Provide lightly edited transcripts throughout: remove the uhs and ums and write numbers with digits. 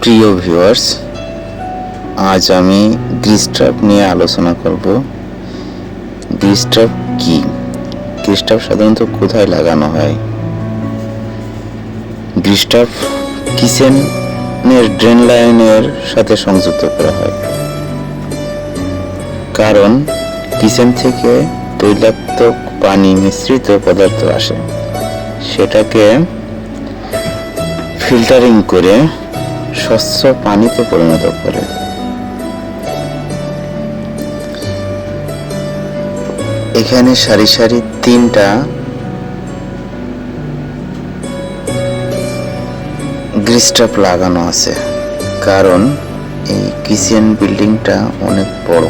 প্রিয় ভিউয়ার্স, আজ আমি গ্রিস ট্র্যাপ নিয়ে আলোচনা করব। গ্রিস ট্র্যাপ কি? গ্রিস ট্র্যাপ সাধারণত কোথায় লাগানো হয়? গ্রিস ট্র্যাপ কিচেনের ড্রেন লাইনের সাথে সংযুক্ত করা হয়, কারণ কিচেন থেকে তৈলাক্ত পানি মিশ্রিত পদার্থ আসে, সেটাকে ফিল্টারিং করে স্বচ্ছ পানিতে পরিণত করে। এখানে সারি সারি 3টা গ্রিস ট্র্যাপ লাগানো আছে, কারণ এই কিচেন বিল্ডিংটা অনেক বড়,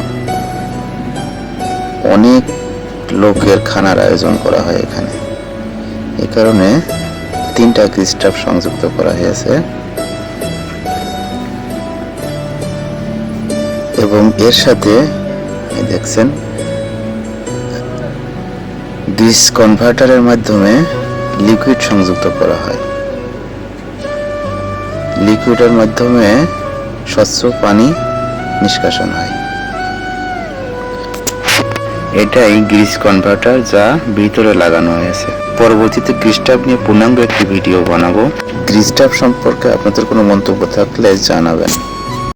অনেক লোকের খানার আয়োজন করা হয় এখানে। এই কারণে 3টা গ্রিস ট্র্যাপ সংযুক্ত করা হয়েছে এবং এর সাথে দেখছেন গ্রিস কনভার্টারের মাধ্যমে লিকুইড সংযুক্ত করা হয়। লিকুইডের মাধ্যমে স্বচ্ছ পানি নিষ্কাশন হয়। এটাই গ্রিস কনভার্টার, যা ভিতরে লাগানো হয়েছে। পরবর্তীতে গ্রিস ট্র্যাপ নিয়ে পূর্ণাঙ্গ একটি ভিডিও বানাবো। গ্রিস ট্র্যাপ সম্পর্কে আপনাদের কোনো মন্তব্য থাকলে জানাবেন।